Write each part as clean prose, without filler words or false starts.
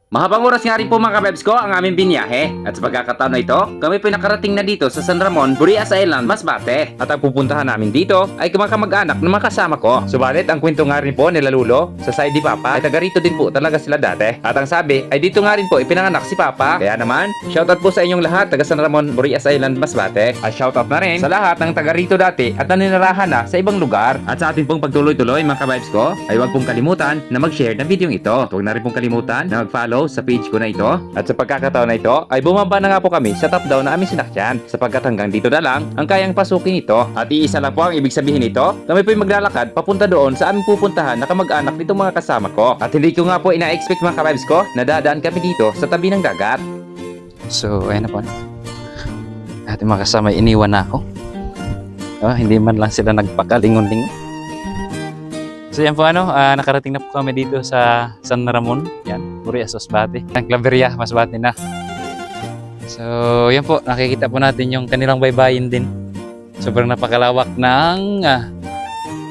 Mahabang oras nga rin po mga kabebs ko ang aming binyahe. At sa pagkakataon na ito, kami po nakarating na dito sa San Ramon, Burias Island, Masbate. At ang pupuntahan namin dito ay mga kamag-anak ng mga kasama ko. Subalit ang kwento nga rin po nila Lulo sa side ni Papa ay taga rito din po talaga sila dati. At ang sabi ay dito nga rin po ipinanganak si Papa. Kaya naman, shoutout po sa inyong lahat taga San Ramon, Burias Island, Masbate. At shoutout na rin sa lahat ng taga rito dati at naninirahan na sa ibang lugar. At sa ating pong pagtuloy-tuloy mga kabebs ko, ay huwag pong kalimutan na mag-share ng video ito. At huwag na rin pong kalimutan na mag-follow sa page ko na ito. At sa pagkakataon na ito ay bumaba na nga po kami sa top down na aming sinakyan sapagkat hanggang dito na lang ang kayang pasukin ito. At iisa lang po ang ibig sabihin nito, kami po ay maglalakad papunta doon sa aming pupuntahan na kamag-anak nitong mga kasama ko. At hindi ko nga po ina-expect mga kabibs ko na dadaan kami dito sa tabi ng dagat. So, ayun na po. Ating mga kasama, iniwan na ako. Hindi man lang sila nagpakalingon-lingon. So yan po nakarating na po kami dito sa San Ramon. Yan, Burias, Masbate. Ang Claveria, Masbate na. So yan po, nakikita po natin yung kanilang baybayin din. Sobrang napakalawak ng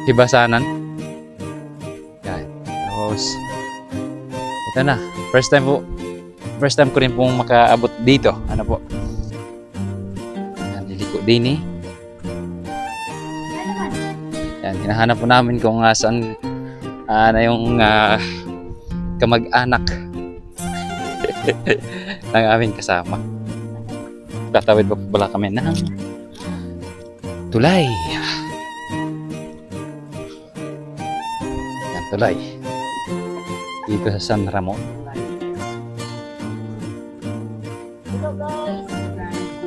hibasanan. Yan. Tapos, ito na. First time ko rin pong makaabot dito. Ano po? Yan, liliko din eh. Yan, hinahanap po namin kung saan na yung kamag-anak ng aming kasama. Tatawid pa pala kami ng tulay. Yan, tulay. Dito sa San Ramon.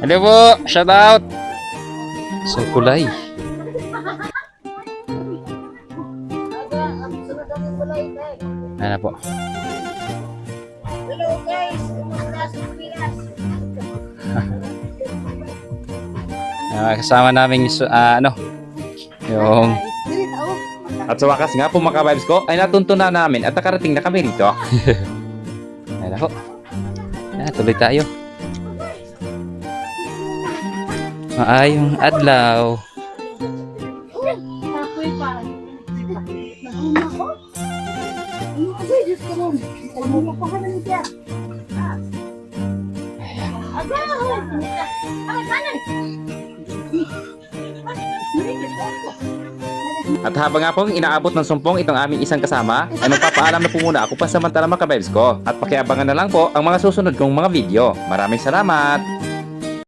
Hello po! Shout out! So, tulay. Ano po? Hello guys! Kasama namin yung At sa wakas nga po mga kabibs ko ay natuntunan namin at nakarating na kami rito. ano po? Tuloy tayo. Maayong adlaw. At habang nga pong inaabot ng sumpong itong aming isang kasama, ay magpapaalam na po muna ako pansamantala mga kabibs ko. At pakiabangan na lang po ang mga susunod kong mga video. Maraming salamat!